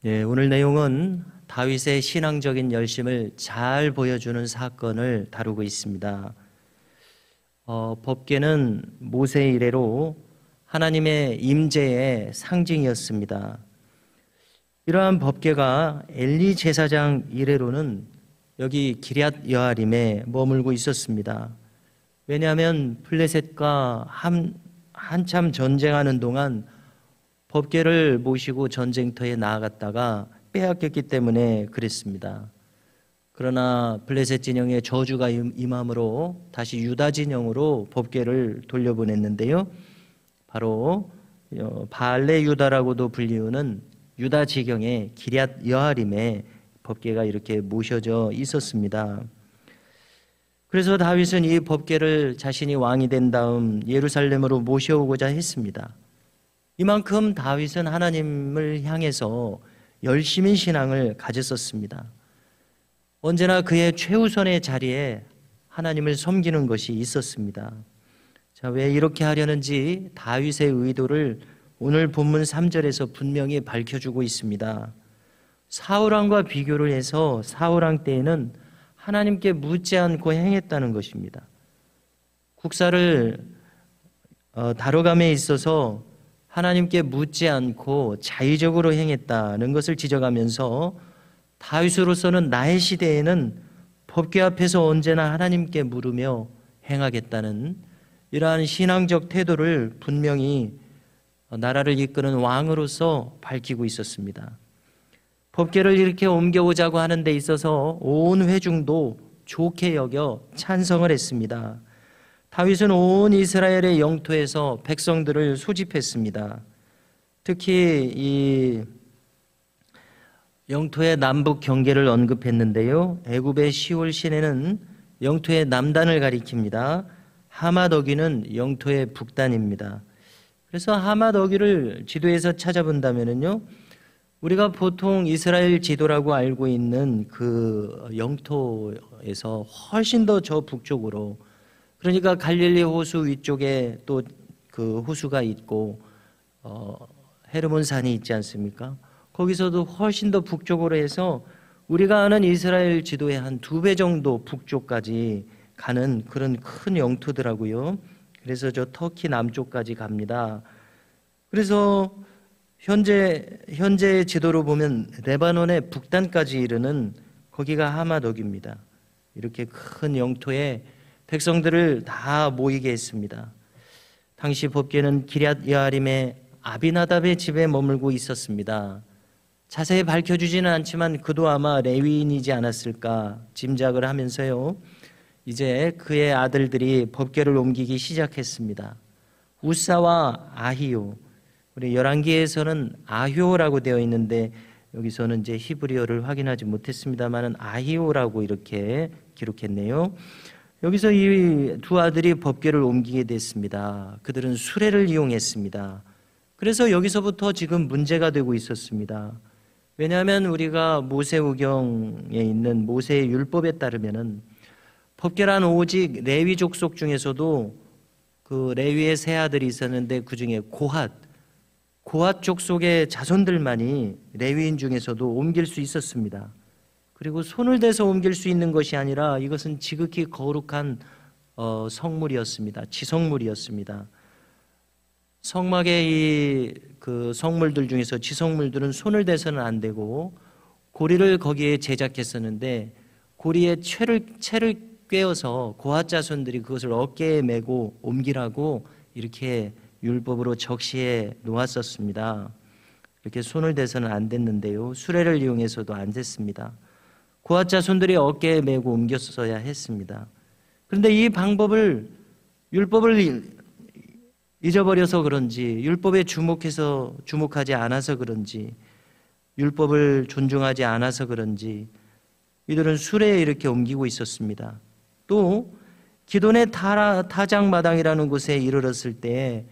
오늘 내용은 다윗의 신앙적인 열심을 잘 보여주는 사건을 다루고 있습니다. 법궤는 모세 이래로 하나님의 임재의 상징이었습니다. 이러한 법궤가 엘리 제사장 이래로는 여기 기럇 여아림에 머물고 있었습니다. 왜냐하면 블레셋과 한참 전쟁하는 동안 법궤를 모시고 전쟁터에 나아갔다가 빼앗겼기 때문에 그랬습니다. 그러나 블레셋 진영의 저주가 임함으로 다시 유다 진영으로 법궤를 돌려보냈는데요. 바로 바알레 유다라고도 불리우는 유다 지경의 기럇 여아림에 법궤가 이렇게 모셔져 있었습니다. 그래서 다윗은 이 법궤를 자신이 왕이 된 다음 예루살렘으로 모셔오고자 했습니다. 이만큼 다윗은 하나님을 향해서 열심인 신앙을 가졌었습니다. 언제나 그의 최우선의 자리에 하나님을 섬기는 것이 있었습니다. 자, 왜 이렇게 하려는지 다윗의 의도를 오늘 본문 3절에서 분명히 밝혀주고 있습니다. 사울왕과 비교를 해서 사울왕 때에는 하나님께 묻지 않고 행했다는 것입니다. 국사를 다뤄감에 있어서 하나님께 묻지 않고 자의적으로 행했다는 것을 지적하면서 다윗으로서는 나의 시대에는 법궤 앞에서 언제나 하나님께 물으며 행하겠다는 이러한 신앙적 태도를 분명히 나라를 이끄는 왕으로서 밝히고 있었습니다. 법궤를 이렇게 옮겨오자고 하는 데 있어서 온 회중도 좋게 여겨 찬성을 했습니다. 다윗은 온 이스라엘의 영토에서 백성들을 소집했습니다. 특히 이 영토의 남북 경계를 언급했는데요. 애굽의 시올 시내는 영토의 남단을 가리킵니다. 하맛어귀는 영토의 북단입니다. 그래서 하맛어귀를 지도에서 찾아본다면요, 우리가 보통 이스라엘 지도라고 알고 있는 그 영토에서 훨씬 더 저 북쪽으로, 그러니까 갈릴리 호수 위쪽에 또 그 호수가 있고 헤르몬 산이 있지 않습니까? 거기서도 훨씬 더 북쪽으로 해서 우리가 아는 이스라엘 지도의 한 2배 정도 북쪽까지 가는 그런 큰 영토더라고요. 그래서 저 터키 남쪽까지 갑니다. 그래서 현재 지도로 보면 레바논의 북단까지 이르는 거기가 하맛어귀입니다. 이렇게 큰 영토에 백성들을 다 모이게 했습니다. 당시 법궤는 기럇 여아림의 아비나답의 집에 머물고 있었습니다. 자세히 밝혀주지는 않지만 그도 아마 레위인이지 않았을까 짐작을 하면서요, 이제 그의 아들들이 법궤를 옮기기 시작했습니다. 우사와 아히요, 우리 열왕기에서는 아효라고 되어 있는데 여기서는 이제 히브리어를 확인하지 못했습니다만은 아히오라고 이렇게 기록했네요. 여기서 이 두 아들이 법궤를 옮기게 됐습니다. 그들은 수레를 이용했습니다. 그래서 여기서부터 지금 문제가 되고 있었습니다. 왜냐하면 우리가 모세오경에 있는 모세의 율법에 따르면은 법궤란 오직 레위 족속 중에서도 그 레위의 세 아들이 있었는데 그 중에 고핫 족속의 자손들만이 레위인 중에서도 옮길 수 있었습니다. 그리고 손을 대서 옮길 수 있는 것이 아니라 이것은 지극히 거룩한 성물이었습니다. 지성물이었습니다. 성막의 그 성물들 중에서 지성물들은 손을 대서는 안 되고 고리를 거기에 제작했었는데 고리에 채를 꿰어서 고핫 자손들이 그것을 어깨에 메고 옮기라고 이렇게 율법으로 적시해 놓았었습니다. 이렇게 손을 대서는 안 됐는데요, 수레를 이용해서도 안 됐습니다. 고핫 자손들이 어깨에 메고 옮겼어야 했습니다. 그런데 이 방법을 율법을 잊어버려서 그런지, 율법에 주목하지 않아서 그런지, 율법을 존중하지 않아서 그런지 이들은 수레에 이렇게 옮기고 있었습니다. 또 기돈의 타작마당이라는 곳에 이르렀을 때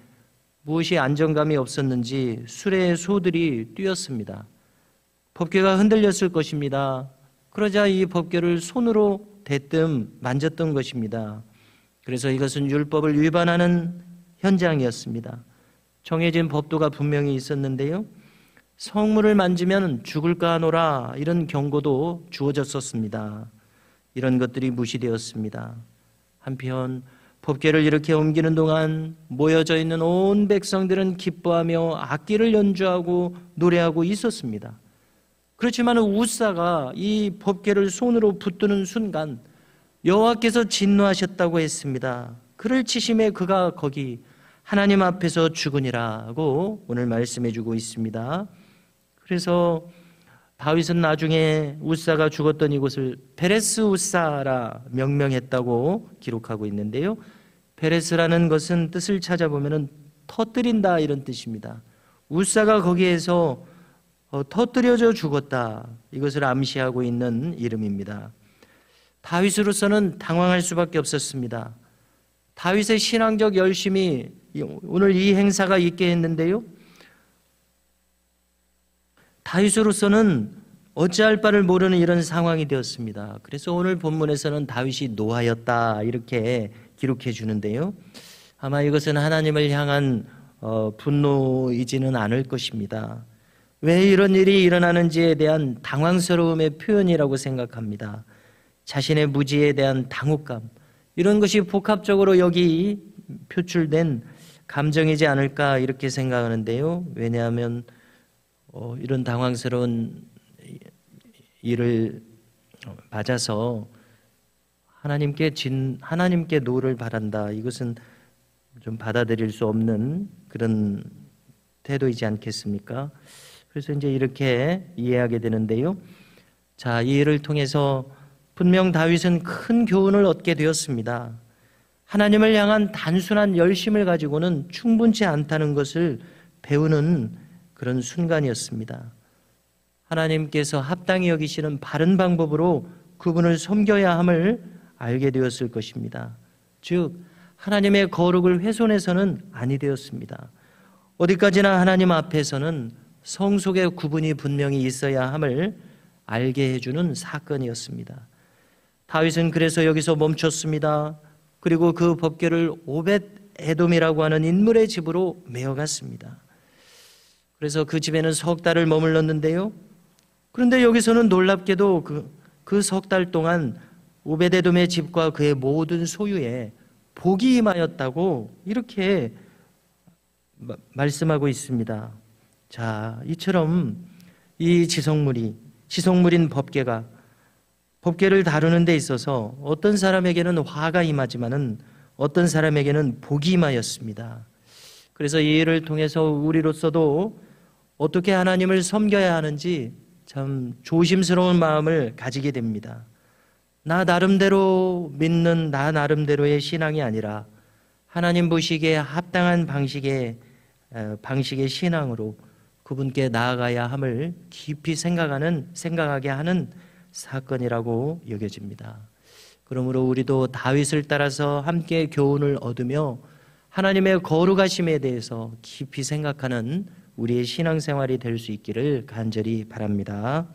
무엇이 안정감이 없었는지 수레의 소들이 뛰었습니다. 법궤가 흔들렸을 것입니다. 그러자 이 법궤를 손으로 대뜸 만졌던 것입니다. 그래서 이것은 율법을 위반하는 현장이었습니다. 정해진 법도가 분명히 있었는데요, 성물을 만지면 죽을까 하노라, 이런 경고도 주어졌었습니다. 이런 것들이 무시되었습니다. 한편 법궤를 이렇게 옮기는 동안 모여져 있는 온 백성들은 기뻐하며 악기를 연주하고 노래하고 있었습니다. 그렇지만 우사가 이 법궤를 손으로 붙드는 순간 여호와께서 진노하셨다고 했습니다. 그를 치심에 그가 거기 하나님 앞에서 죽으니라고 오늘 말씀해 주고 있습니다. 그래서 다윗은 나중에 우사가 죽었던 이곳을 베레스 우사라 명명했다고 기록하고 있는데요. 베레스라는 것은 뜻을 찾아보면 터뜨린다, 이런 뜻입니다. 우사가 거기에서 터뜨려져 죽었다, 이것을 암시하고 있는 이름입니다. 다윗으로서는 당황할 수밖에 없었습니다. 다윗의 신앙적 열심이 오늘 이 행사가 있게 했는데요, 다윗으로서는 어찌할 바를 모르는 이런 상황이 되었습니다. 그래서 오늘 본문에서는 다윗이 노하였다, 이렇게 기록해 주는데요, 아마 이것은 하나님을 향한 분노이지는 않을 것입니다. 왜 이런 일이 일어나는지에 대한 당황스러움의 표현이라고 생각합니다. 자신의 무지에 대한 당혹감, 이런 것이 복합적으로 여기 표출된 감정이지 않을까, 이렇게 생각하는데요. 왜냐하면 이런 당황스러운 일을 맞아서 하나님께 노를 바란다, 이것은 좀 받아들일 수 없는 그런 태도이지 않겠습니까? 그래서 이제 이렇게 이해하게 되는데요. 자, 이 일을 통해서 분명 다윗은 큰 교훈을 얻게 되었습니다. 하나님을 향한 단순한 열심을 가지고는 충분치 않다는 것을 배우는 그런 순간이었습니다. 하나님께서 합당히 여기시는 바른 방법으로 그분을 섬겨야 함을 알게 되었을 것입니다. 즉 하나님의 거룩을 훼손해서는 아니 되었습니다. 어디까지나 하나님 앞에서는 성속의 구분이 분명히 있어야 함을 알게 해주는 사건이었습니다. 다윗은 그래서 여기서 멈췄습니다. 그리고 그 법궤를 오벳 에돔이라고 하는 인물의 집으로 메어갔습니다. 그래서 그 집에는 석 달을 머물렀는데요, 그런데 여기서는 놀랍게도 그 석 달 동안 오벳 에돔의 집과 그의 모든 소유에 복이 임하였다고 이렇게 말씀하고 있습니다. 자, 이처럼 이 지성물인 법궤를 다루는 데 있어서 어떤 사람에게는 화가 임하지만은 어떤 사람에게는 복이 임하였습니다. 그래서 이 일을 통해서 우리로서도 어떻게 하나님을 섬겨야 하는지 참 조심스러운 마음을 가지게 됩니다. 나 나름대로 믿는 나 나름대로의 신앙이 아니라 하나님 보시기에 합당한 방식의 신앙으로 그분께 나아가야 함을 깊이 생각하게 하는 사건이라고 여겨집니다. 그러므로 우리도 다윗을 따라서 함께 교훈을 얻으며 하나님의 거룩하심에 대해서 깊이 생각하는 우리의 신앙생활이 될 수 있기를 간절히 바랍니다.